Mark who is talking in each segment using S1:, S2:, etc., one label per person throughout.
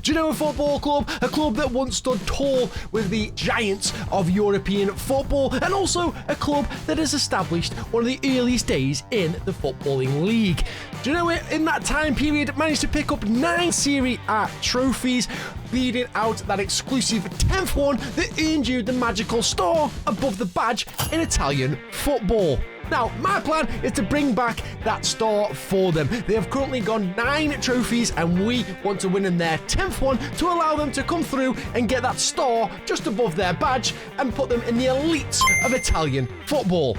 S1: Genoa Football Club, a club that once stood tall with the giants of European football, and also a club that has established one of the earliest days in the footballing league. Genoa in that time period managed to pick up 9 Serie A trophies, beating out that exclusive 10th one that earned you the magical star above the badge in Italian football. Now, my plan is to bring back that star for them. They have currently gone 9 trophies, and we want to win in their 10th one to allow them to come through and get that star just above their badge and put them in the elites of Italian football.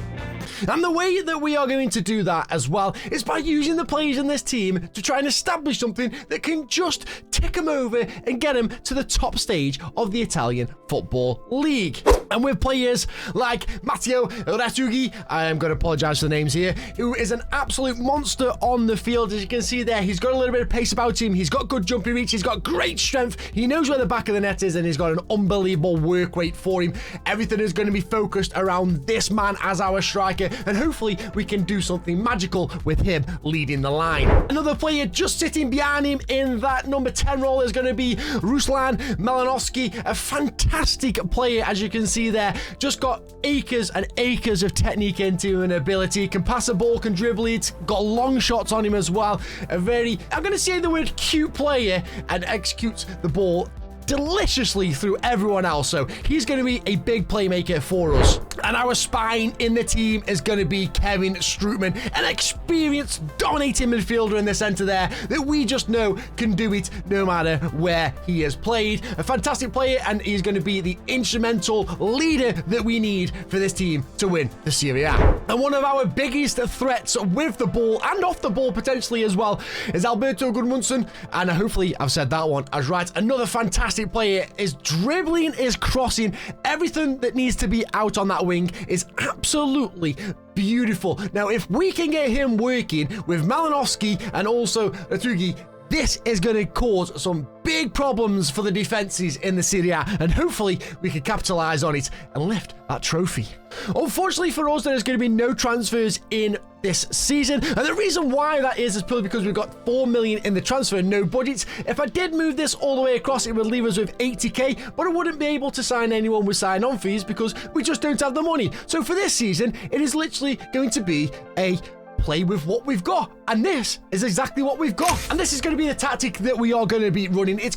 S1: And the way that we are going to do that as well is by using the players in this team to try and establish something that can just tick them over and get them to the top stage of the Italian Football League. And with players like Matteo Retugi, I am going to apologise for the names here, who is an absolute monster on the field. As you can see there, he's got a little bit of pace about him, he's got good jumping reach, he's got great strength, he knows where the back of the net is, and he's got an unbelievable work rate for him. Everything is going to be focused around this man as our striker, and hopefully we can do something magical with him leading the line. Another player just sitting behind him in that number 10 role is going to be Ruslan Malinovsky, a fantastic player, as you can see there, just got acres and acres of technique into an ability, can pass a ball, can dribble it, got long shots on him as well. A very, I'm going to say the word cute player, and executes the ball deliciously through everyone else, so he's going to be a big playmaker for us. And our spine in the team is going to be Kevin Strootman, an experienced dominating midfielder in the centre there that we just know can do it no matter where he has played. A fantastic player, and he's going to be the instrumental leader that we need for this team to win the Serie A. And one of our biggest threats with the ball and off the ball potentially as well is Alberto Gudmundsson, and hopefully I've said that one as right. Another fantastic player, is dribbling, is crossing, everything that needs to be out on that wing is absolutely beautiful. Now, if we can get him working with Malinovsky and also Retugi, this is going to cause some big problems for the defenses in the Serie A, and hopefully we can capitalise on it and lift that trophy. Unfortunately for us, there is going to be no transfers in this season, and the reason why that is purely because we've got 4 million in the transfer, no budget. If I did move this all the way across, it would leave us with 80k, but I wouldn't be able to sign anyone with sign-on fees because we just don't have the money. So for this season, it is literally going to be a play with what we've got, and this is exactly what we've got, and this is going to be the tactic that we are going to be running. It's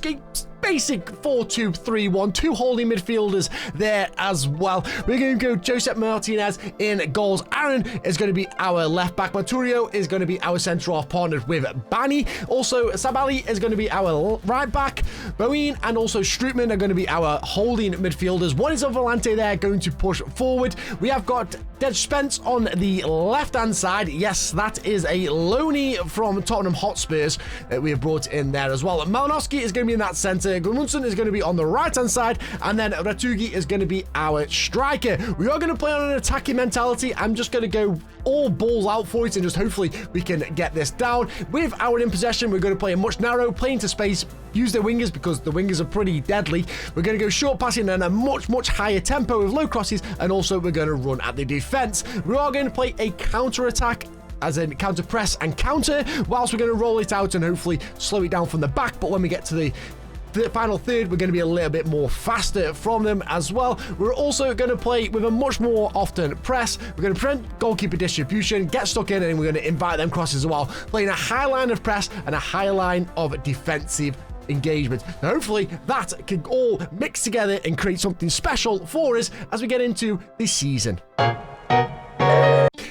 S1: basic 4-2-3-1, 2 holding midfielders there as well. We're going to go Josep Martinez in goals. Aaron is going to be our left back. Maturio is going to be our centre half, partnered with Bani. Also, Sabali is going to be our right back. Bowen and also Strootman are going to be our holding midfielders. One is a Volante there, going to push forward. We have got Dej Spence on the left-hand side. Yes, that is a loanee from Tottenham Hotspurs that we have brought in there as well. Malinovsky is going to be in that centre. Gudmundsson is going to be on the right-hand side, and then Retugi is going to be our striker. We are going to play on an attacking mentality. I'm just going to go all balls out for it, and just hopefully we can get this down. With our in possession, we're going to play a much narrow, play into space, use the wingers because the wingers are pretty deadly. We're going to go short passing and a much higher tempo with low crosses, and also we're going to run at the defence. We are going to play a counter-attack, as in counter press and counter, whilst we're going to roll it out and hopefully slow it down from the back. But when we get to the final third, we're going to be a little bit more faster from them as well. We're also going to play with a much more often press. We're going to prevent goalkeeper distribution, get stuck in, and we're going to invite them crosses as well, playing a high line of press and a high line of defensive engagement. Now, hopefully that can all mix together and create something special for us as we get into this season.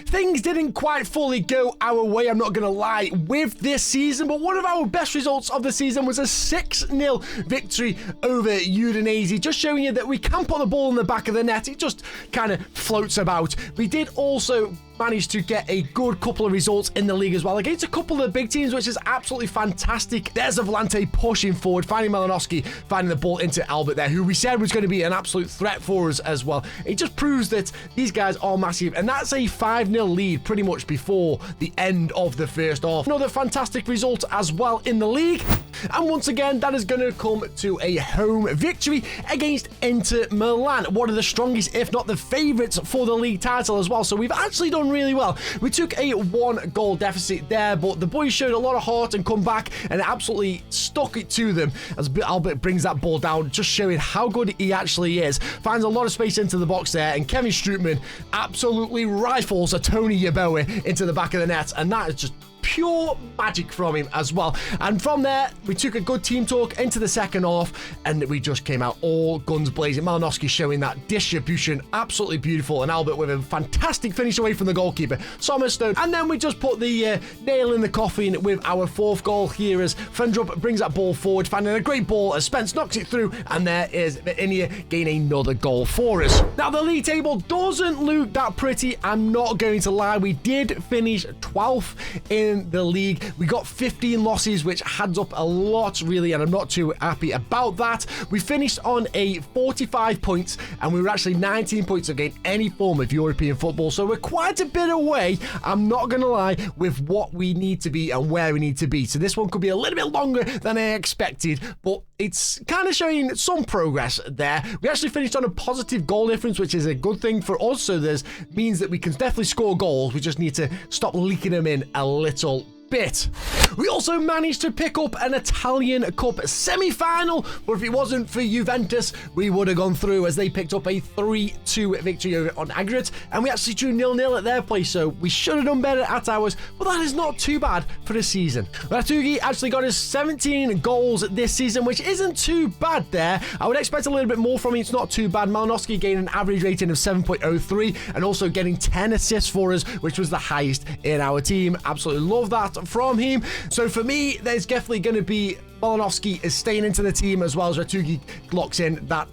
S1: Things didn't quite fully go our way, I'm not going to lie, with this season, but one of our best results of the season was a 6-0 victory over Udinese, just showing you that we can put the ball in the back of the net. It just kind of floats about. We did also managed to get a good couple of results in the league as well against a couple of the big teams, which is absolutely fantastic. There's a Volante pushing forward, finding Malinovsky, finding the ball into Albert there, who we said was going to be an absolute threat for us as well. It just proves that these guys are massive, and that's a 5-0 lead pretty much before the end of the first half. Another fantastic result as well in the league, and once again that is going to come to a home victory against Inter Milan, one of the strongest, if not the favourites, for the league title as well. So we've actually done done really well. We took a 1-goal deficit there, but the boys showed a lot of heart and come back and absolutely stuck it to them as Albert brings that ball down, just showing how good he actually is. Finds a lot of space into the box there, and Kevin Strootman absolutely rifles a Tony Yeboah into the back of the net, and that is just pure magic from him as well. And from there, we took a good team talk into the second half, and we just came out all guns blazing. Malinowski showing that distribution, absolutely beautiful, and Albert with a fantastic finish away from the goalkeeper, Sommerstone. And then we just put the nail in the coffin with our 4th goal here as Fendrup brings that ball forward, finding a great ball as Spence knocks it through, and there is Vitinha gaining another goal for us. Now, the league table doesn't look that pretty, I'm not going to lie. We did finish 12th in the league. We got 15 losses, which adds up a lot, really, and I'm not too happy about that. We finished on a 45 points, and we were actually 19 points against any form of European football, so we're quite a bit away, I'm not going to lie, with what we need to be and where we need to be. So this one could be a little bit longer than I expected, but it's kind of showing some progress there. We actually finished on a positive goal difference, which is a good thing for us, so this means that we can definitely score goals. We just need to stop leaking them in a little bit. We also managed to pick up an Italian Cup semi-final, but if it wasn't for Juventus, we would have gone through as they picked up a 3-2 victory over on aggregate, and we actually drew 0-0 at their place, so we should have done better at ours, but that is not too bad for the season. Ratugi actually got us 17 goals this season, which isn't too bad there. I would expect a little bit more from him. It's not too bad. Malinowski gained an average rating of 7.03 and also getting 10 assists for us, which was the highest in our team. Absolutely love that from him. So for me, there's definitely going to be Malinowski is staying into the team, as well as Ratugi locks in that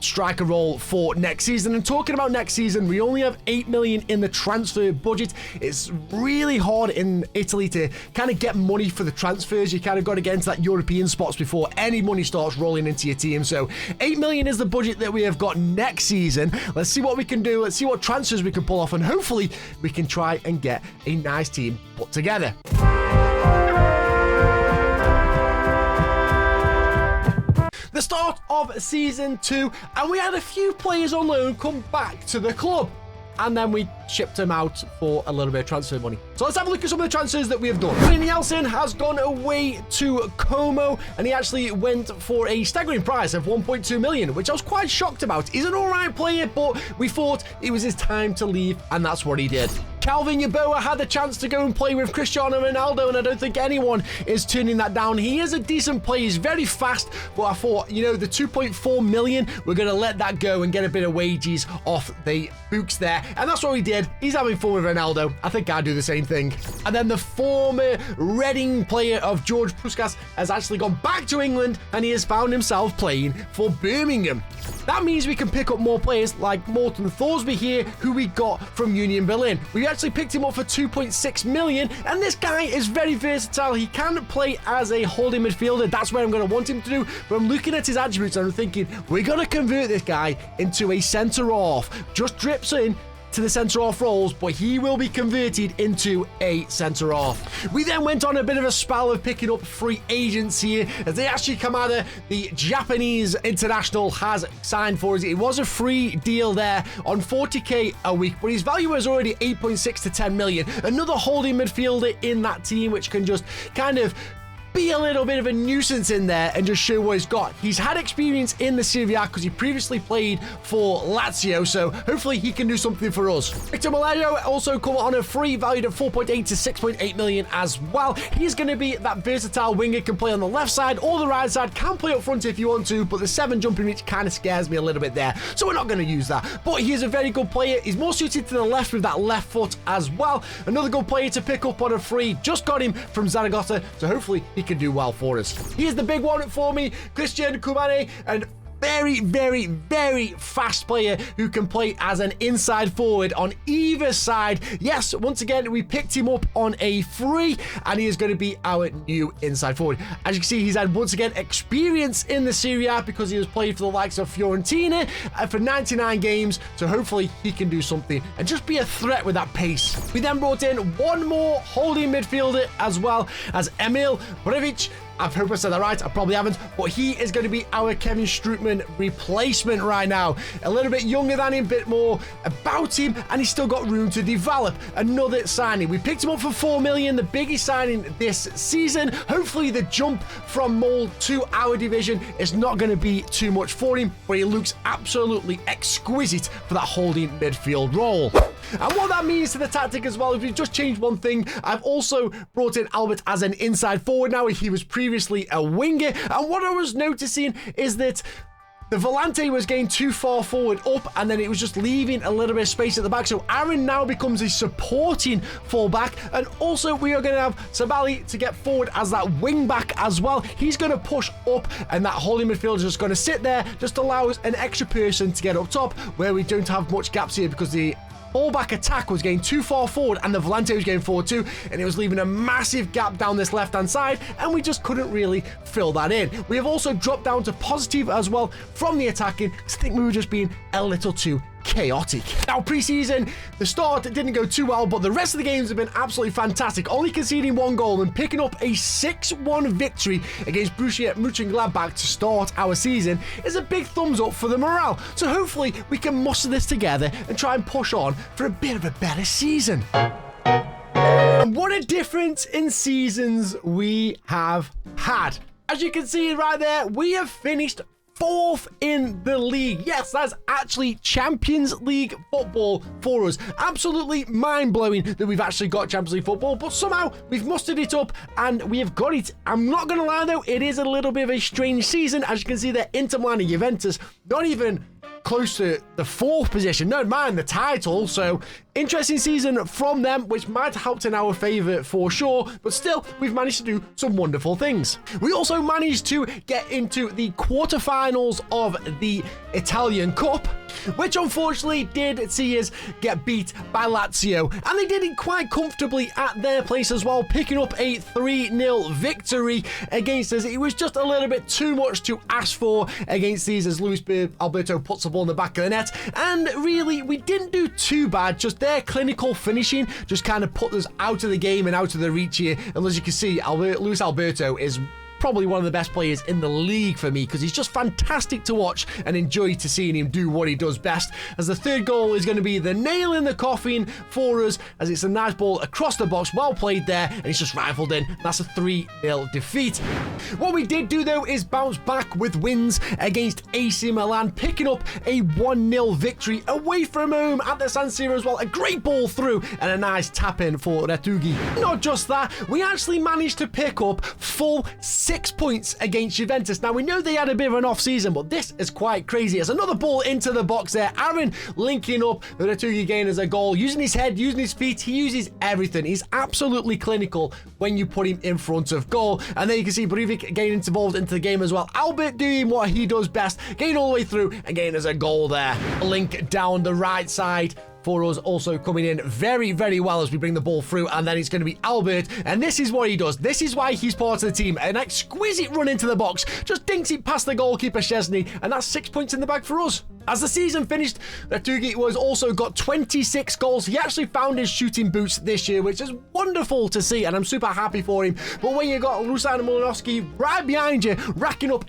S1: striker role for next season. And talking about next season, we only have 8 million in the transfer budget. It's really hard in Italy to kind of get money for the transfers. You kind of got to get into that European spots before any money starts rolling into your team. So 8 million is the budget that we have got next season. Let's see what we can do. Let's see what transfers we can pull off, and hopefully we can try and get a nice team put together. The start of season 2, and we had a few players on loan come back to the club, and then we shipped them out for a little bit of transfer money. So let's have a look at some of the transfers that we have done. William Yeltsin has gone away to Como, and he actually went for a staggering price of 1.2 million, which I was quite shocked about. He's an alright player, but we thought it was his time to leave, and that's what he did. Calvin Yeboah had the chance to go and play with Cristiano Ronaldo, and I don't think anyone is turning that down. He is a decent player, he's very fast, but I thought, you know, the 2.4 million, we're going to let that go and get a bit of wages off the books there, and that's what we did. He's having fun with Ronaldo. I think I'd do the same thing. And then the former Reading player of George Puskas has actually gone back to England, and he has found himself playing for Birmingham. That means we can pick up more players like Morten Thorsby here, who we got from Union Berlin. We actually picked him up for 2.6 million, and this guy is very versatile. He can play as a holding midfielder. That's where I'm going to want him to do. But I'm looking at his attributes and I'm thinking, we're going to convert this guy into a centre-half. Just drips in to the centre-half roles, but he will be converted into a centre-half. We then went on a bit of a spell of picking up free agents here, as Takashi Kamada, the Japanese international, has signed for us. It was a free deal there on 40k a week, but his value is already 8.6 to 10 million. Another holding midfielder in that team, which can just kind of be a little bit of a nuisance in there and just show what he's got. He's had experience in the Serie A because he previously played for Lazio, so hopefully he can do something for us. Victor Malayo also come on a free, valued at 4.8 to 6.8 million as well. He's going to be that versatile winger, can play on the left side or the right side, can play up front if you want to, but the 7 jumping reach kind of scares me a little bit there, so we're not going to use that. But he is a very good player. He's more suited to the left with that left foot as well. Another good player to pick up on a free. Just got him from Zaragoza, so hopefully he can do well for us. Here's the big one for me, Christian Kumane, and very, very, very fast player who can play as an inside forward on either side. Yes, once again, we picked him up on a free, and he is going to be our new inside forward. As you can see, he's had, once again, experience in the Serie A because he has played for the likes of Fiorentina for 99 games, so hopefully he can do something and just be a threat with that pace. We then brought in one more holding midfielder as well as Emil Brevic. I hope I said that right. I probably haven't, but he is going to be our Kevin Strootman replacement right now. A little bit younger than him, a bit more about him, and he's still got room to develop. Another signing. We picked him up for 4 million, the biggest signing this season. Hopefully the jump from Mold to our division is not going to be too much for him, but he looks absolutely exquisite for that holding midfield role. And what that means to the tactic as well, if we just changed one thing, I've also brought in Albert as an inside forward now. He was previously a winger, and what I was noticing is that the Volante was getting too far forward up, and then it was just leaving a little bit of space at the back. So Aaron now becomes a supporting fullback, and also we are going to have Sabali to get forward as that wing back as well. He's going to push up, and that holding midfielder is just going to sit there, just allows an extra person to get up top, where we don't have much gaps here because the fullback attack was getting too far forward and the Volante was getting forward too, and it was leaving a massive gap down this left hand side, and we just couldn't really fill that in. We have also dropped down to positive as well from the attacking, because I think we were just being a little too chaotic. Now, pre-season, the start didn't go too well, but the rest of the games have been absolutely fantastic, only conceding 1 goal and picking up a 6-1 victory against Borussia Mönchengladbach to start our season is a big thumbs up for the morale. So hopefully we can muster this together and try and push on for a bit of a better season. And what a difference in seasons we have had. As you can see right there, we have finished 4th in the league. Yes, that's actually Champions League football for us. Absolutely mind-blowing that we've actually got Champions League football, but somehow we've mustered it up and we have got it. I'm not going to lie though, it is a little bit of a strange season. As you can see there, Inter Milan and Juventus, not even close to the 4th position, no mind the title. So interesting season from them, which might have helped in our favour for sure, but still we've managed to do some wonderful things. We also managed to get into the quarterfinals of the Italian Cup, which unfortunately did see us get beat by Lazio, and they did it quite comfortably at their place as well, picking up a 3-0 victory against us. It was just a little bit too much to ask for against these, as Luis Alberto puts the ball in the back of the net, and really we didn't do too bad. Just their clinical finishing just kind of put us out of the game and out of the reach here. And as you can see, Luis Alberto is probably one of the best players in the league for me, because he's just fantastic to watch and enjoy to seeing him do what he does best. As the third goal is going to be the nail in the coffin for us, as it's a nice ball across the box, well played there, and it's just rifled in. That's a 3-0 defeat. What we did do though is bounce back with wins against AC Milan, picking up a 1-0 victory away from home at the San Siro as well. A great ball through and a nice tap in for Retugi. Not just that, we actually managed to pick up full 6 points against Juventus. Now, we know they had a bit of an off season, but this is quite crazy. As another ball into the box there, Aaron linking up with Retugi again as a goal, using his head, using his feet, he uses everything. He's absolutely clinical when you put him in front of goal. And then you can see Breivik getting involved into the game as well. Albert doing what he does best, getting all the way through and getting us a goal there. A link down the right side for us, also coming in very, very well as we bring the ball through, and then it's going to be Albert, and this is what he does. This is why he's part of the team. An exquisite run into the box, just dinks it past the goalkeeper Szczesny, and that's 6 points in the bag for us. As the season finished, Retugi was also got 26 goals. He actually found his shooting boots this year, which is wonderful to see, and I'm super happy for him. But when you got Ruslan Malinovsky right behind you, racking up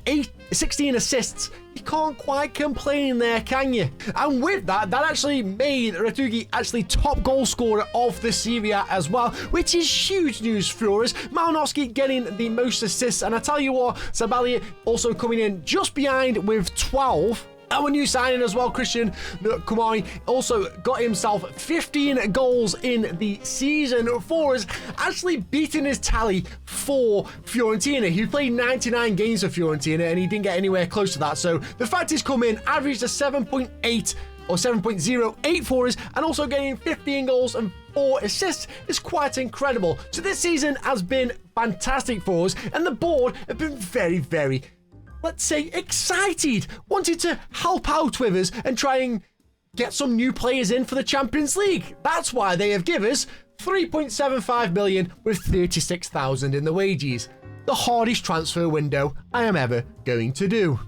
S1: 16 assists, you can't quite complain there, can you? And with that actually made Retugi actually top goal scorer of the Serie A as well, which is huge news for us. Malinovsky getting the most assists, and I tell you what, Sabali also coming in just behind with 12. Our new signing as well, Christian Kumari, also got himself 15 goals in the season for us, actually beating his tally for Fiorentina. He played 99 games for Fiorentina and he didn't get anywhere close to that. So the fact he's come in, averaged a 7.8 or 7.08 for us, and also getting 15 goals and 4 assists is quite incredible. So this season has been fantastic for us, and the board have been very, very, let's say, excited, wanted to help out with us and try and get some new players in for the Champions League. That's why they have given us 3.75 million with 36,000 in the wages. The hardest transfer window I am ever going to do.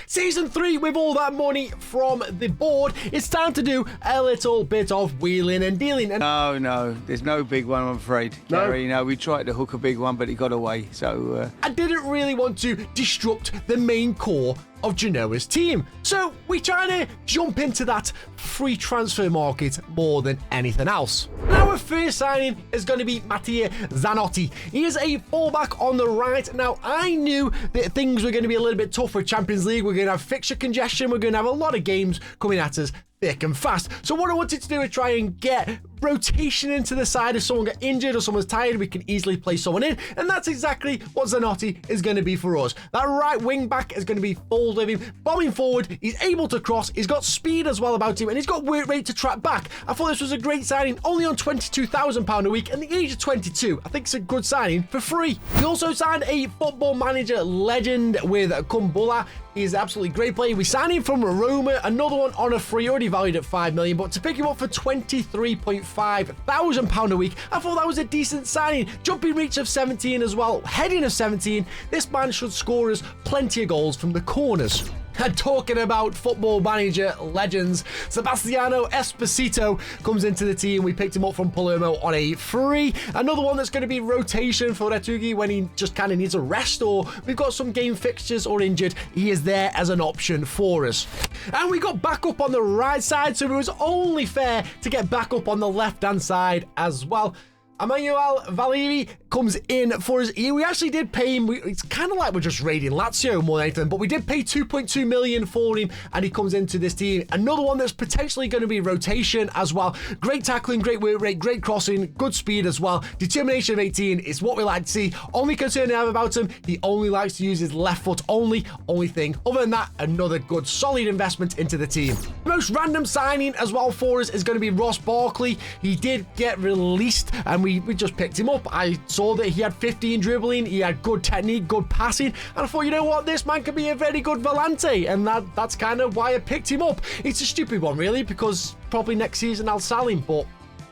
S1: Season 3, with all that money from the board, it's time to do a little bit of wheeling and dealing. And
S2: No, there's no big one, I'm afraid, Gary. No, we tried to hook a big one, but he got away. So
S1: I didn't really want to disrupt the main core of Genoa's team, so we try to jump into that free transfer market more than anything else. Now, our first signing is going to be Matteo Zanotti. He is a fullback on the right. Now, I knew that things were going to be a little bit tough for Champions League. We're going to have fixture congestion. We're going to have a lot of games coming at us thick and fast. So what I wanted to do is try and get rotation into the side. If someone got injured or someone's tired, we can easily play someone in, and that's exactly what Zanotti is going to be for us. That right wing back is going to be full of him, bombing forward. He's able to cross, he's got speed as well about him, and he's got work rate to track back. I thought this was a great signing, only on £22,000 a week, and the age of 22. I think it's a good signing for free. We also signed a Football Manager legend with Kumbula. He's an absolutely great player. We signed him from Roma, another one on a free, already valued at $5 million, but to pick him up for £23,500 a week, I thought that was a decent signing. Jumping reach of 17 as well, heading of 17. This man should score us plenty of goals from the corners. And talking about Football Manager legends, Sebastiano Esposito comes into the team. We picked him up from Palermo on a free. Another one that's going to be rotation for Retugi when he just kind of needs a rest, or we've got some game fixtures or injured. He is there as an option for us. And we got backup on the right side, so it was only fair to get backup on the left-hand side as well. Emmanuel Valeri comes in for us. We actually did pay him. It's kind of like we're just raiding Lazio more than anything, but we did pay $2.2 million for him, and he comes into this team. Another one that's potentially going to be rotation as well. Great tackling, great work rate, great crossing, good speed as well. Determination of 18 is what we like to see. Only concern I have about him, he only likes to use his left foot only thing. Other than that, another good solid investment into the team. The most random signing as well for us is going to be Ross Barkley. He did get released, and we just picked him up. I saw that he had 15 dribbling, he had good technique, good passing, and I thought, you know what, this man could be a very good volante, and that's kind of why I picked him up. It's a stupid one, really, because probably next season I'll sell him, but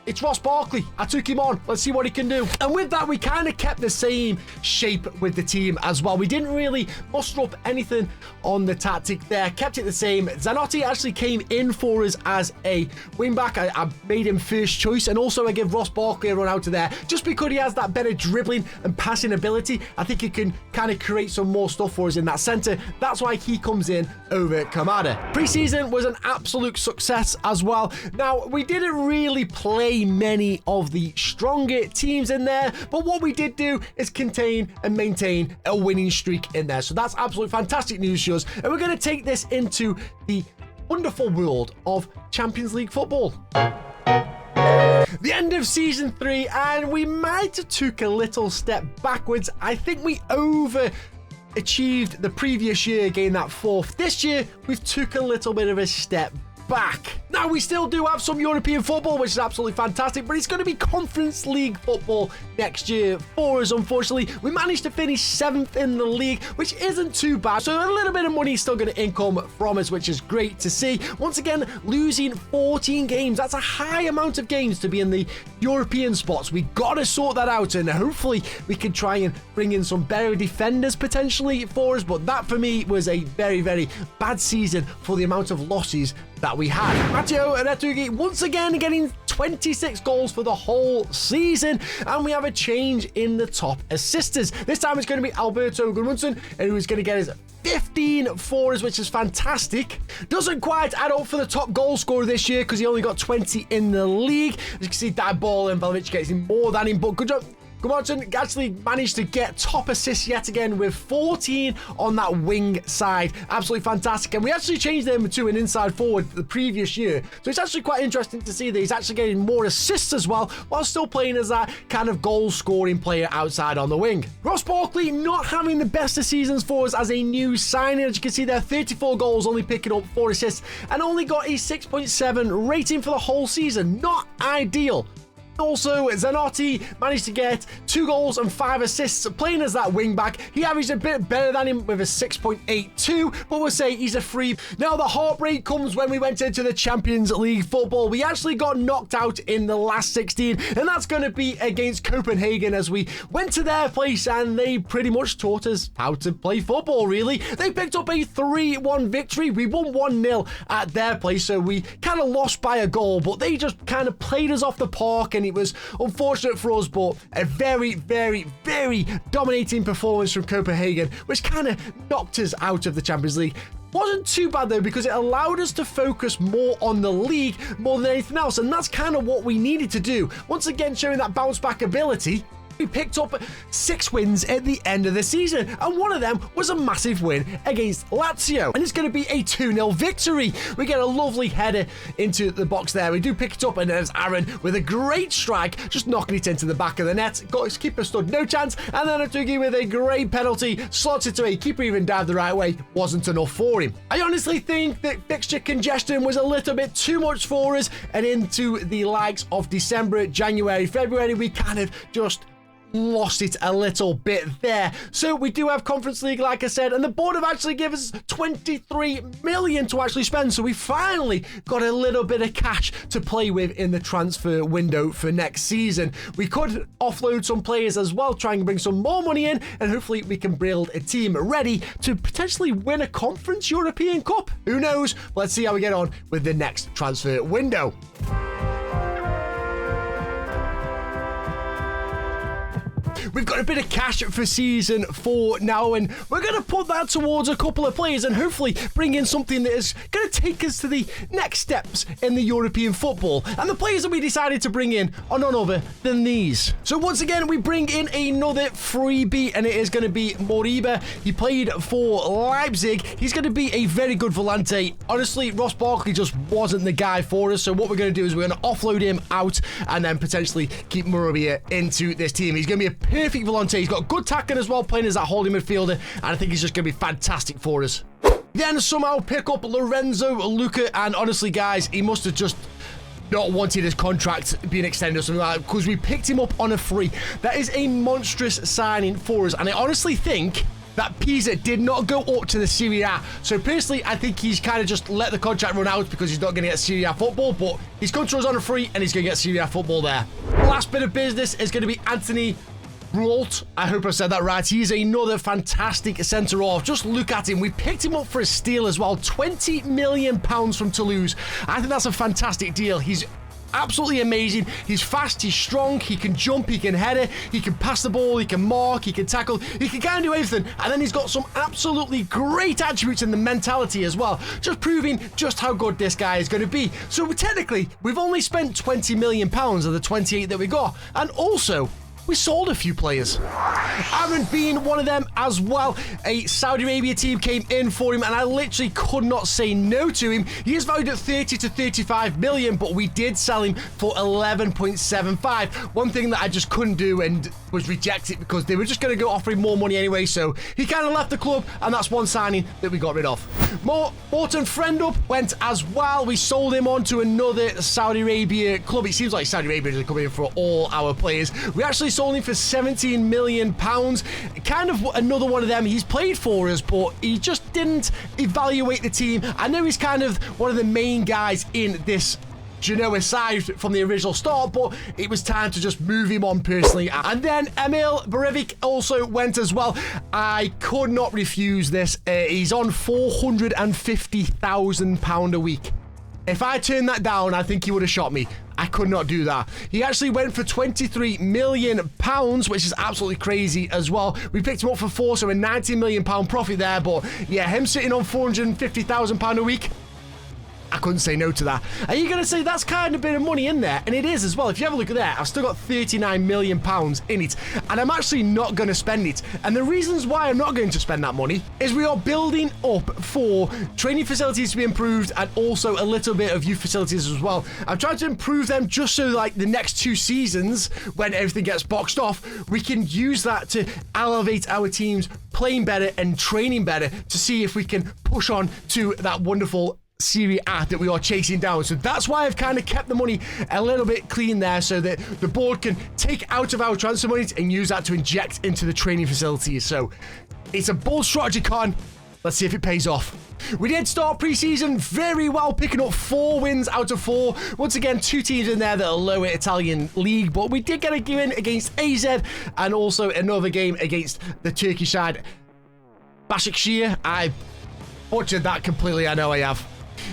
S1: it's Ross Barkley. I took him on. Let's see what he can do. And with that, we kind of kept the same shape with the team as well. We didn't really muster up anything on the tactic there. Kept it the same. Zanotti actually came in for us as a wingback. I made him first choice, and also I give Ross Barkley a run out of there just because he has that better dribbling and passing ability. I think he can kind of create some more stuff for us in that centre. That's why he comes in over Kamada. Pre-season was an absolute success as well. Now, we didn't really play many of the stronger teams in there, but what we did do is contain and maintain a winning streak in there. So that's absolutely fantastic news to us, and we're going to take this into the wonderful world of Champions League football. The end of season 3, and we might have took a little step backwards. I think we overachieved the previous year, getting that 4th. This year, we've took a little bit of a step back. Now, we still do have some European football, which is absolutely fantastic, but it's going to be Conference League football next year for us, unfortunately. We managed to finish 7th in the league, which isn't too bad, so a little bit of money is still going to income from us, which is great to see. Once again, losing 14 games, that's a high amount of games to be in the European spots. We got to sort that out, and hopefully we can try and bring in some better defenders potentially for us, but that for me was a very, very bad season for the amount of losses that we had. Matteo Retugi once again getting 26 goals for the whole season, and we have a change in the top assisters. This time it's going to be Alberto Gudmundsson, who's going to get his 15 for us, which is fantastic. Doesn't quite add up for the top goal scorer this year because he only got 20 in the league. As you can see, that ball and Vlahovic gets him more than him, but good job. Gudmundsson actually managed to get top assists yet again with 14 on that wing side. Absolutely fantastic. And we actually changed him to an inside forward the previous year. So it's actually quite interesting to see that he's actually getting more assists as well, while still playing as that kind of goal-scoring player outside on the wing. Ross Barkley not having the best of seasons for us as a new signing. As you can see there, 34 goals, only picking up 4 assists, and only got a 6.7 rating for the whole season. Not ideal. Also, Zanotti managed to get 2 goals and 5 assists playing as that wing-back. He averaged a bit better than him with a 6.82, but we'll say he's a free. Now, the heartbreak comes when we went into the Champions League football. We actually got knocked out in the last 16, and that's going to be against Copenhagen as we went to their place and they pretty much taught us how to play football, really. They picked up a 3-1 victory. We won 1-0 at their place, so we kind of lost by a goal, but they just kind of played us off the park, and it was unfortunate for us, but a very, very, very dominating performance from Copenhagen, which kind of knocked us out of the Champions League. Wasn't too bad though, because it allowed us to focus more on the league more than anything else, and that's kind of what we needed to do. Once again, showing that bounce back ability. We picked up 6 wins at the end of the season, and one of them was a massive win against Lazio, and it's going to be a 2-0 victory. We get a lovely header into the box there. We do pick it up, and there's Aaron with a great strike, just knocking it into the back of the net. Got his keeper stood no chance, and then Atugi with a great penalty, slots it away. Keeper even dived the right way, wasn't enough for him. I honestly think that fixture congestion was a little bit too much for us, and into the likes of December, January, February, we kind of just lost it a little bit there. So we do have Conference League, like I said, and the board have actually given us 23 million to actually spend, so we finally got a little bit of cash to play with in the transfer window for next season. We could offload some players as well, try and bring some more money in, and hopefully we can build a team ready to potentially win a Conference European Cup. Who knows? Let's see how we get on with the next transfer window. We've got a bit of cash for season 4 now, and we're going to put that towards a couple of players and hopefully bring in something that is going to take us to the next steps in the European football. And the players that we decided to bring in are none other than these. So once again, we bring in another freebie, and it is going to be Moriba. He played for Leipzig. He's going to be a very good volante. Honestly, Ross Barkley just wasn't the guy for us, so what we're going to do is we're going to offload him out and then potentially keep Moriba into this team. He's going to be a perfect volante. He's got good tackling as well, playing as that holding midfielder, and I think he's just going to be fantastic for us. Then somehow pick up Lorenzo Luca, and honestly, guys, he must have just not wanted his contract being extended or something like that, because we picked him up on a free. That is a monstrous signing for us, and I honestly think that Pisa did not go up to the Serie A. So personally, I think he's kind of just let the contract run out because he's not going to get Serie A football, but he's come to us on a free and he's going to get Serie A football there. Last bit of business is going to be Anthony Rolt. I hope I said that right. He's another fantastic centre-half. Just look at him. We picked him up for a steal as well. £20 million from Toulouse. I think that's a fantastic deal. He's absolutely amazing. He's fast, he's strong, he can jump, he can head it, he can pass the ball, he can mark, he can tackle, he can kind of do everything. And then he's got some absolutely great attributes in the mentality as well, just proving just how good this guy is going to be. So technically, we've only spent £20 million of the 28 that we got. And also, we sold a few players. Aaron being one of them as well. A Saudi Arabia team came in for him, and I literally could not say no to him. He is valued at 30 to 35 million, but we did sell him for 11.75. One thing that I just couldn't do and was reject it because they were just going to go offering more money anyway, so he kind of left the club, and that's one signing that we got rid of. Morton Friendup went as well. We sold him on to another Saudi Arabia club. It seems like Saudi Arabia is coming in for all our players. We actually sold him for £17 million. Kind of another one of them. He's played for us, but he just didn't evaluate the team. I know he's kind of one of the main guys in this Genoa side from the original start, but it was time to just move him on personally. And then Emil Breivik also went as well. I could not refuse this. He's on £450,000 a week. If I turned that down, I think he would have shot me. I could not do that. He actually went for £23 million, which is absolutely crazy as well. We picked him up for 4, so a £90 million profit there. But yeah, him sitting on £450,000 a week, I couldn't say no to that. Are you going to say that's kind of a bit of money in there? And it is as well. If you have a look at that, I've still got £39 million in it. And I'm actually not going to spend it. And the reasons why I'm not going to spend that money is we are building up for training facilities to be improved and also a little bit of youth facilities as well. I'm trying to improve them just so like the next 2 seasons, when everything gets boxed off, we can use that to elevate our teams playing better and training better to see if we can push on to that wonderful Serie A that we are chasing down. So that's why I've kind of kept the money a little bit clean there so that the board can take out of our transfer monies and use that to inject into the training facilities. So it's a bold strategy, Con. Let's see if it pays off. We did start pre-season very well, picking up 4 wins out of 4. Once again, 2 teams in there that are lower Italian league, but we did get a win against AZ and also another game against the Turkish side, Başakşehir. I butchered that completely, I know I have.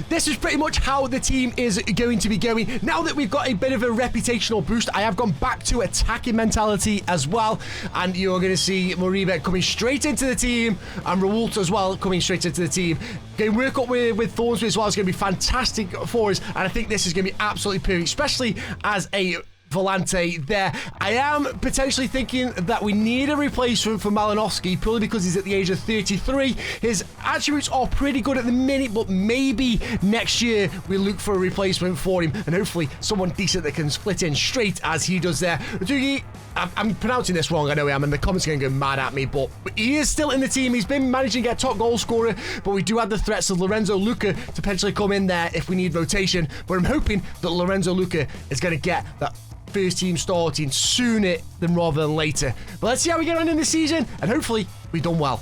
S1: This is pretty much how the team is going to be going. Now that we've got a bit of a reputational boost, I have gone back to attacking mentality as well. And you're going to see Moriba coming straight into the team and Rawalt as well coming straight into the team. Going to work up with Thornsby as well. It's going to be fantastic for us. And I think this is going to be absolutely perfect, especially as a Volante there. I am potentially thinking that we need a replacement for Malinowski, purely because he's at the age of 33. His attributes are pretty good at the minute, but maybe next year we look for a replacement for him, and hopefully someone decent that can split in straight as he does there. Dugi, I'm pronouncing this wrong, I know I am, and the comments are going to go mad at me, but he is still in the team. He's been managing to get top goal scorer, but we do have the threats of Lorenzo Luca to potentially come in there if we need rotation, but I'm hoping that Lorenzo Luca is going to get that first team starting sooner than rather than later. But let's see how we get on in the season, and hopefully we've done well.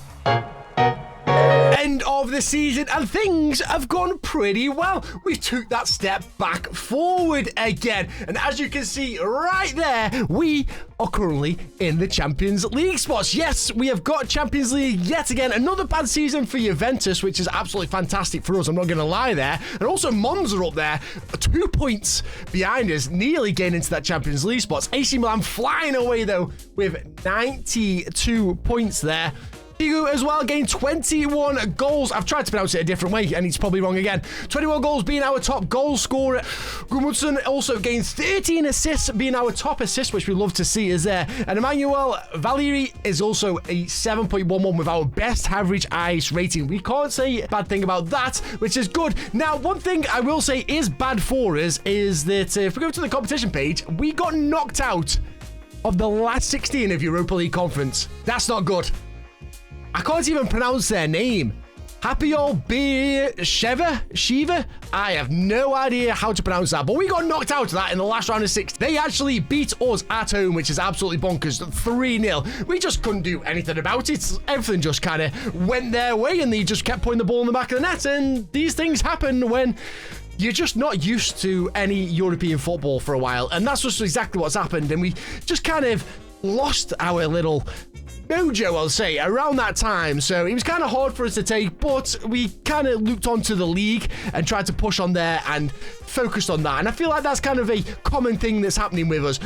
S1: End of the season, and things have gone pretty well. We took that step back forward again, and as you can see right there, we are currently in the Champions League spots. Yes, we have got Champions League yet again. Another bad season for Juventus, which is absolutely fantastic for us, I'm not going to lie there. And also Monza up there, 2 points behind us, nearly getting into that Champions League spots. AC Milan flying away though with 92 points there. Figu as well, getting 21 goals. I've tried to pronounce it a different way, and it's probably wrong again. 21 goals being our top goal scorer. Gudmundsson also getting 13 assists, being our top assist, which we love to see is there. And Emmanuel Valeri is also a 7.11 with our best average ice rating. We can't say a bad thing about that, which is good. Now, one thing I will say is bad for us is that if we go to the competition page, we got knocked out of the last 16 of Europa League Conference. That's not good. I can't even pronounce their name. Hapiol Shiva? I have no idea how to pronounce that, but we got knocked out of that in the last round of 6. They actually beat us at home, which is absolutely bonkers, 3-0. We just couldn't do anything about it. Everything just kind of went their way, and they just kept putting the ball in the back of the net, and these things happen when you're just not used to any European football for a while, and that's just exactly what's happened, and we just kind of lost our little mojo, I'll say, around that time. So it was kind of hard for us to take, but we kind of looked onto the league and tried to push on there and focused on that. And I feel like that's kind of a common thing that's happening with us.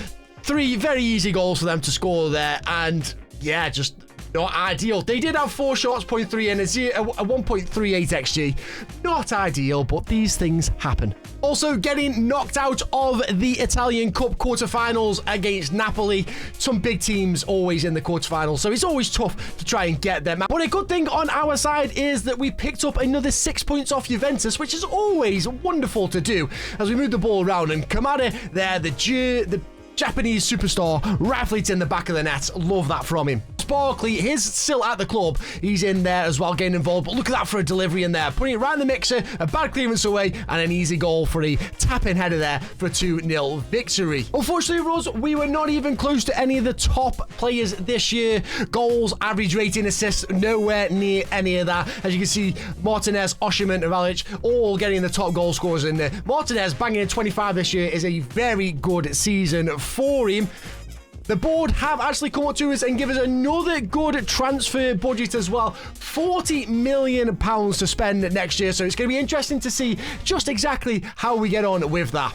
S1: 3 very easy goals for them to score there, and yeah, just not ideal. They did have 4 shots, 0.3 and a 1.38 XG. Not ideal, but these things happen. Also getting knocked out of the Italian Cup quarterfinals against Napoli. Some big teams always in the quarterfinals, so it's always tough to try and get them. But a good thing on our side is that we picked up another 6 points off Juventus, which is always wonderful to do as we move the ball around. And Kamada there, the Japanese superstar, rifles in the back of the net. Love that from him. Sparkley, he's still at the club. He's in there as well, getting involved. But look at that for a delivery in there. Putting it right in the mixer. A bad clearance away and an easy goal for a tap-in header there for a 2-0 victory. Unfortunately for us, we were not even close to any of the top players this year. Goals, average rating, assists, nowhere near any of that. As you can see, Martinez, Oshiman, and Valic all getting the top goal scorers in there. Martinez banging in 25 this year is a very good season for him. The board have actually come up to us and give us another good transfer budget as well. £40 million to spend next year. So it's going to be interesting to see just exactly how we get on with that.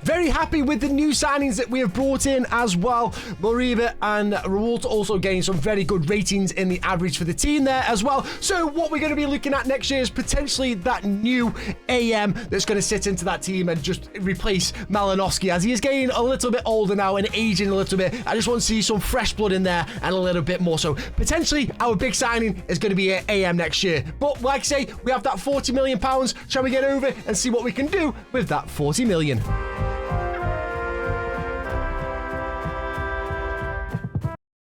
S1: Very happy with the new signings that we have brought in as well. Moriba and Rawalt also getting some very good ratings in the average for the team there as well. So what we're going to be looking at next year is potentially that new AM that's going to sit into that team and just replace Malinowski, as he is getting a little bit older now and aging a little bit. I just want to see some fresh blood in there and a little bit more. So potentially our big signing is going to be AM next year. But like I say, we have that £40 million. Shall we get over and see what we can do with that 40 million?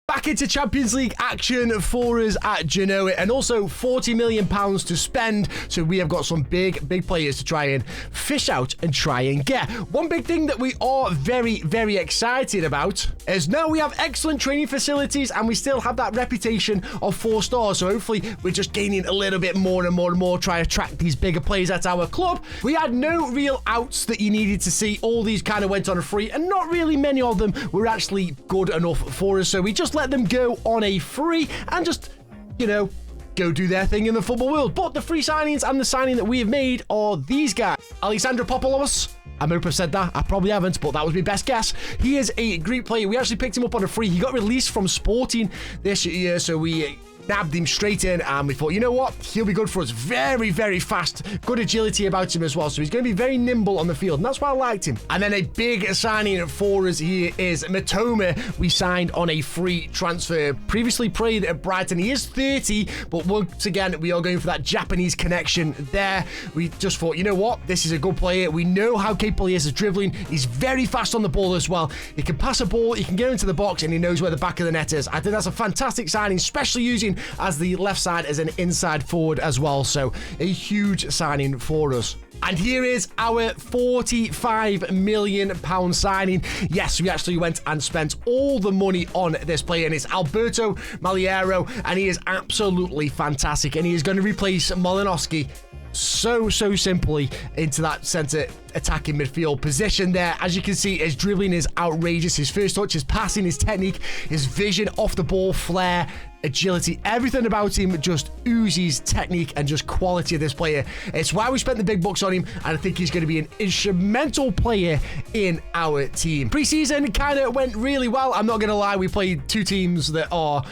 S1: Back into Champions League action for us at Genoa, and also £40 million to spend. So we have got some big players to try and fish out and try and get. One big thing that we are very excited about is now we have excellent training facilities, and we still have that reputation of 4 stars. So hopefully we're just gaining a little bit more and more, try to attract these bigger players at our club. We had no real outs that you needed to see. All these kind of went on a free, and not really many of them were actually good enough for us. So we just let them go on a free and just, you know, go do their thing in the football world. But the free signings and the signing that we have made are these guys. Alexandra Popoulos. I hope I've said that. I probably haven't, but that was my best guess. He is a great player. We actually picked him up on a free. He got released from Sporting this year, so we nabbed him straight in, and we thought, you know what, he'll be good for us. Very fast, good agility about him as well, so he's going to be very nimble on the field, and that's why I liked him. And then a big signing for us here is Mitoma. We signed on a free transfer. Previously played at Brighton. He is 30, but once again, we are going for that Japanese connection there. We just thought, you know what, this is a good player. We know how capable he is of dribbling. He's very fast on the ball as well. He can pass a ball, he can get into the box, and he knows where the back of the net is. I think that's a fantastic signing, especially using as the left side as an inside forward as well. So a huge signing for us. And here is our £45 million signing. Yes, we actually went and spent all the money on this player, and it's Alberto Maliero, and he is absolutely fantastic, and he is going to replace Molinowski so simply into that centre attacking midfield position there. As you can see, his dribbling is outrageous. His first touch, his passing, his technique, his vision off the ball, flair, agility, everything about him just oozes technique and just quality of this player. It's why we spent the big bucks on him, and I think he's going to be an instrumental player in our team. Pre-season kind of went really well. I'm not going to lie, we played 2 teams that are...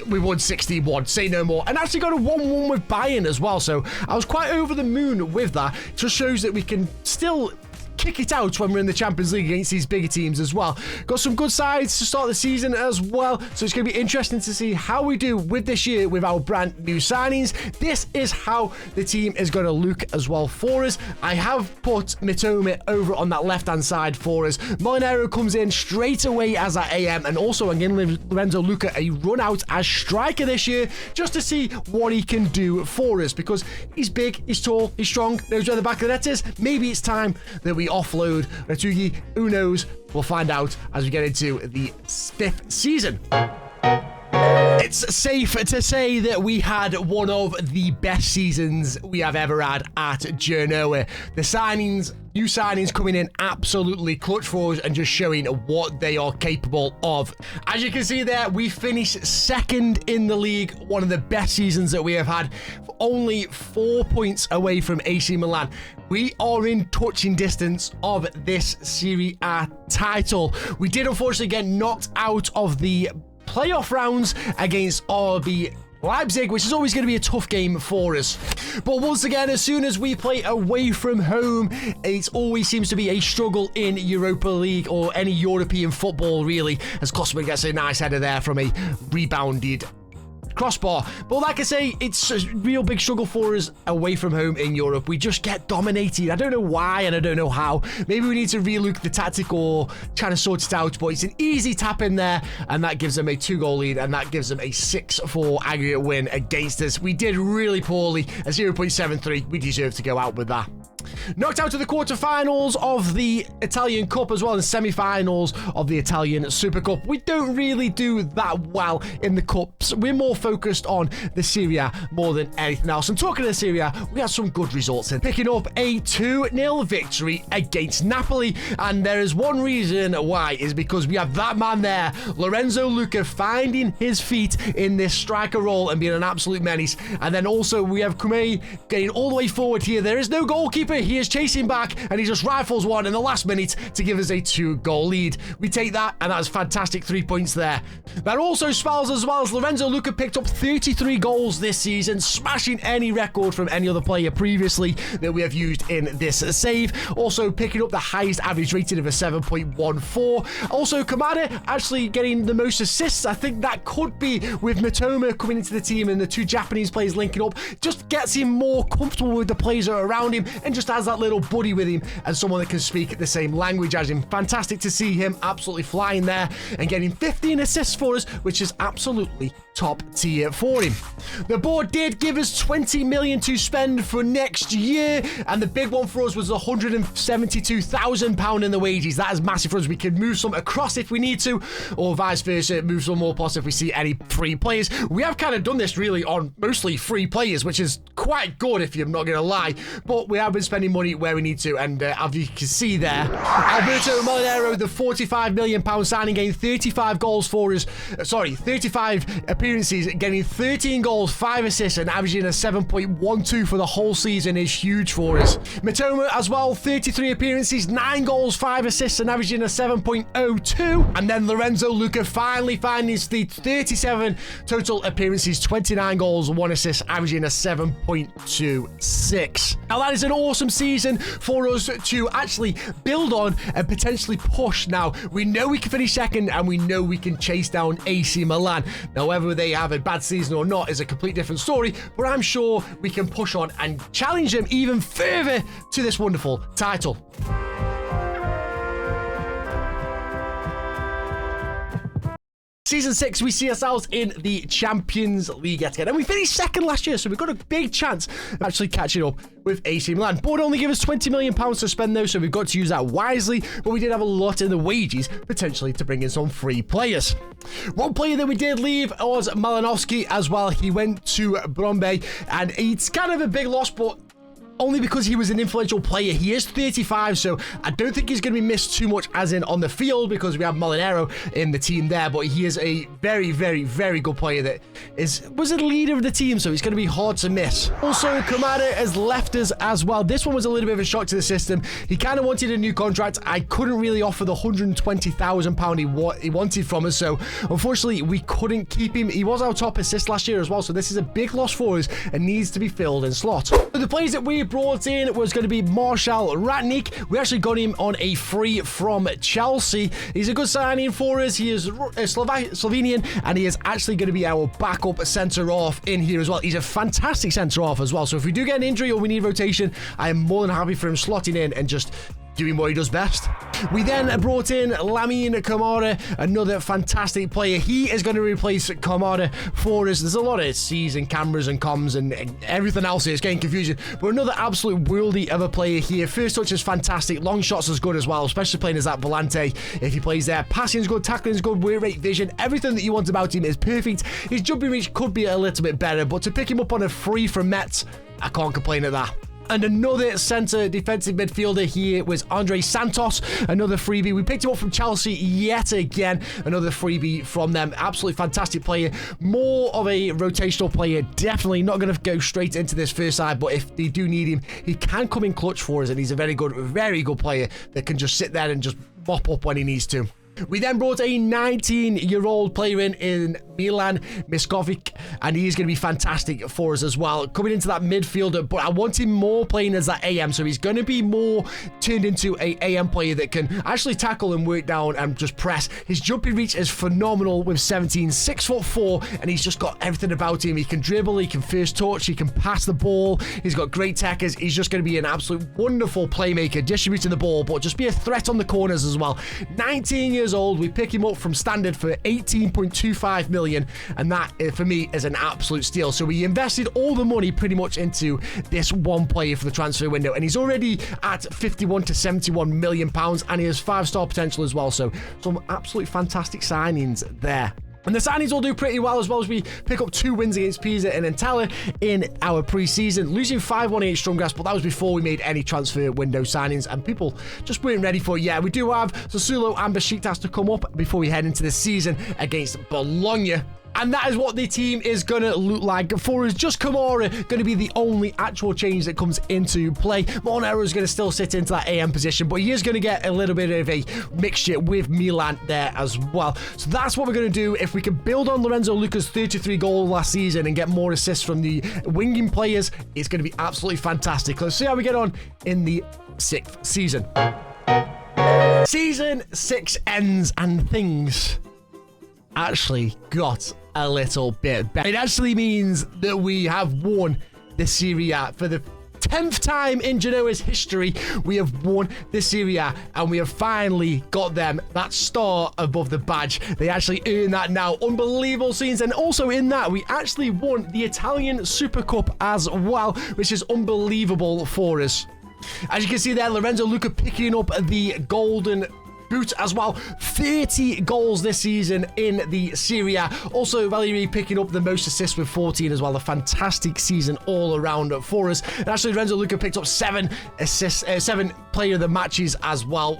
S1: we won 61, say no more, and actually got a 1-1 with Bayern as well, so I was quite over the moon with that. It just shows that we can still kick it out when we're in the Champions League against these bigger teams as well. Got some good sides to start the season as well, so it's going to be interesting to see how we do with this year with our brand new signings. This is how the team is going to look as well for us. I have put Mitoma over on that left-hand side for us. Molinero comes in straight away as our AM, and also I'm giving Lorenzo Luca a run out as striker this year just to see what he can do for us, because he's big, he's tall, he's strong, knows where the back of the net is. Maybe it's time that we offload Ratugi. Who knows? We'll find out as we get into the 5th season. It's safe to say that we had one of the best seasons we have ever had at Genoa. The signings, new signings coming in absolutely clutch for us and just showing what they are capable of. As you can see there, we finished 2nd in the league, one of the best seasons that we have had, only 4 points away from AC Milan. We are in touching distance of this Serie A title. We did unfortunately get knocked out of the playoff rounds against RB Leipzig, which is always going to be a tough game for us. But once again, as soon as we play away from home, it always seems to be a struggle in Europa League or any European football, really, as Klosterman gets a nice header there from a rebounded crossbar. But like I say, it's a real big struggle for us away from home in Europe. We just get dominated. I don't know why and I don't know how. Maybe we need to relook the tactic or try to sort it out, but it's an easy tap in there, and that gives them a 2-goal lead, and that gives them a 6-4 aggregate win against us. We did really poorly. A 0.73. We deserve to go out with that. Knocked out to the quarterfinals of the Italian Cup as well, and semi-finals of the Italian Super Cup. We don't really do that well in the Cups. We're more focused on the Serie A more than anything else. And talking to the Serie A, we had some good results in picking up a 2-0 victory against Napoli. And there is one reason why, is because we have that man there, Lorenzo Luca, finding his feet in this striker role and being an absolute menace. And then also we have Kumei getting all the way forward here. There is no goalkeeper. He is chasing back, and he just rifles one in the last minute to give us a 2-goal lead. We take that, and that was fantastic 3 points there. That also spells as well as Lorenzo Luca picked up 33 goals this season, smashing any record from any other player previously that we have used in this save. Also picking up the highest average rating of a 7.14. Also Kamada actually getting the most assists. I think that could be with Mitoma coming into the team and the 2 Japanese players linking up. Just gets him more comfortable with the players around him and just has that little buddy with him and someone that can speak the same language as him. Fantastic to see him absolutely flying there and getting 15 assists for us, which is absolutely top tier for him. The board did give us 20 million to spend for next year, and the big one for us was £172,000 in the wages. That is massive for us. We can move some across if we need to, or vice versa, move some more plus if we see any free players. We have kind of done this really on mostly free players, which is quite good if you're not going to lie, but we have been spending money where we need to, and as you can see there, Alberto Molinero, the £45 million signing, getting 35 goals for us, 35 appearances, getting 13 goals, 5 assists, and averaging a 7.12 for the whole season is huge for us. Matoma as well, 33 appearances, 9 goals, 5 assists, and averaging a 7.02. And then Lorenzo Luca finally finds the 37 total appearances, 29 goals, 1 assist, averaging a 7.26. Now that is an awesome season for us to actually build on and potentially push. Now we know we can finish second, and we know we can chase down AC Milan. Now whether they have a bad season or not is a complete different story, but I'm sure we can push on and challenge them even further to this wonderful title. Season 6, we see ourselves in the Champions League yet again. And we finished second last year, so we've got a big chance of actually catching up with AC Milan. Board only gave us £20 million to spend though, so we've got to use that wisely. But we did have a lot in the wages, potentially to bring in some free players. One player that we did leave was Malinowski as well. He went to Bromby, and it's kind of a big loss, but only because he was an influential player. He is 35, so I don't think he's going to be missed too much as in on the field, because we have Molinero in the team there, but he is a very, very, very good player that was a leader of the team, so he's going to be hard to miss. Also, Kamada has left us as well. This one was a little bit of a shock to the system. He kind of wanted a new contract. I couldn't really offer the £120,000 he wanted from us, so unfortunately we couldn't keep him. He was our top assist last year as well, so this is a big loss for us and needs to be filled in slot. So the players that we brought in was going to be Marshall Ratnik. We actually got him on a free from Chelsea. He's a good signing for us. He is Slovenian, and he is actually going to be our backup centre-half in here as well. He's a fantastic centre-half as well, so if we do get an injury or we need rotation, I am more than happy for him slotting in and just doing what he does best. We then brought in Lamine Kamara, another fantastic player. He is going to replace Kamara for us. There's a lot of C's and cameras and comms and everything else here. It's getting confusing. But another absolute worldie of a player here. First touch is fantastic. Long shots is good as well, especially playing as that volante. If he plays there, passing is good, tackling is good, work rate, vision, everything that you want about him is perfect. His jumping reach could be a little bit better, but to pick him up on a free from Metz, I can't complain at that. And another centre defensive midfielder here was Andre Santos, another freebie. We picked him up from Chelsea yet again, another freebie from them. Absolutely fantastic player. More of a rotational player, definitely not going to go straight into this first side, but if they do need him, he can come in clutch for us, and he's a very good player that can just sit there and just mop up when he needs to. We then brought a 19-year-old player in Milan Miskovic, and he's going to be fantastic for us as well. Coming into that midfielder, but I want him more playing as that AM, so he's going to be more turned into a AM player that can actually tackle and work down and just press. His jumping reach is phenomenal with 17, 6'4", and he's just got everything about him. He can dribble, he can first touch, he can pass the ball, he's got great tackers. He's just going to be an absolute wonderful playmaker, distributing the ball, but just be a threat on the corners as well. 19 years old, we pick him up from Standard for 18.25 million, and that for me is an absolute steal. So we invested all the money pretty much into this one player for the transfer window, and he's already at 51 to 71 million pounds, and he has 5-star potential as well. So some absolutely fantastic signings there. And the signings will do pretty well as we pick up 2 wins against Pisa and Entella in our pre-season, losing 5-1 against Strumgrass, but that was before we made any transfer window signings, and people just weren't ready for it yet. We do have Sassuolo and Besiktas to come up before we head into this season against Bologna. And that is what the team is going to look like for us. Just Kamara going to be the only actual change that comes into play. Molinero is going to still sit into that AM position, but he is going to get a little bit of a mixture with Milan there as well. So that's what we're going to do. If we can build on Lorenzo Luca's 33 goal last season and get more assists from the winging players, it's going to be absolutely fantastic. Let's see how we get on in the 6th season. Season 6 ends and things actually got a little bit better. It actually means that we have won the Serie A for the 10th time in Genoa's history we have won the Serie A, and we have finally got them that star above the badge. They actually earn that now. Unbelievable scenes. And also in that, we actually won the Italian Super Cup as well, which is unbelievable for us. As you can see there, Lorenzo Luca picking up the golden boot as well. 30 goals this season in the Serie A. Also, Valerie picking up the most assists with 14 as well. A fantastic season all around for us. And actually, Lorenzo Luca picked up 7 assists, 7 player of the matches as well,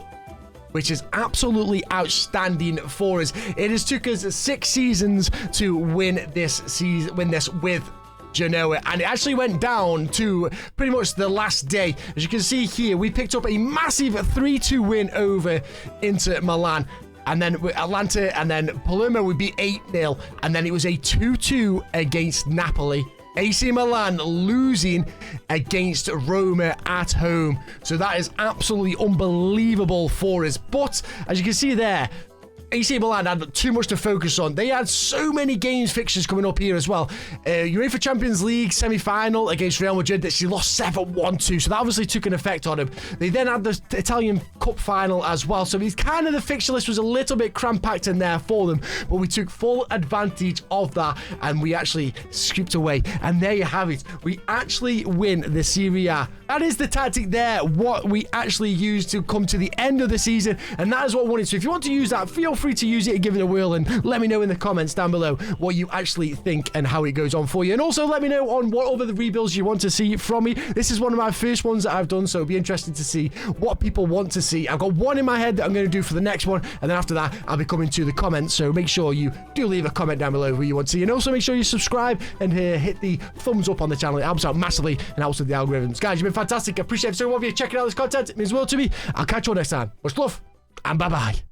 S1: which is absolutely outstanding for us. It has took us 6 seasons to win this with Genoa, and it actually went down to pretty much the last day. As you can see here, we picked up a massive 3-2 win over Inter Milan, and then Atalanta, and then Palermo would be 8-0, and then it was a 2-2 against Napoli. AC Milan losing against Roma at home. So that is absolutely unbelievable for us. But as you can see there, AC Milan had too much to focus on. They had so many games fixtures coming up here as well. UEFA Champions League semi-final against Real Madrid that she lost 7-1 so that obviously took an effect on them. They then had the Italian Cup final as well, so the fixture list was a little bit cramped in there for them, but we took full advantage of that, and we actually scooped away, and there you have it. We actually win the Serie A. That is the tactic there, what we actually used to come to the end of the season, and that is what I wanted. So if you want to use that, feel free to use it and give it a whirl, and let me know in the comments down below what you actually think and how it goes on for you. And also let me know on what other rebuilds you want to see from me. This is one of my first ones that I've done, so it'll be interesting to see what people want to see. I've got one in my head that I'm going to do for the next one, and then after that I'll be coming to the comments, so make sure you do leave a comment down below who you want to see, and also make sure you subscribe and hit the thumbs up on the channel. It helps out massively and helps with the algorithms. Guys, you've been fantastic. I appreciate so much of you checking out this content. It means well to me. I'll catch you all next time. Much love, and bye bye.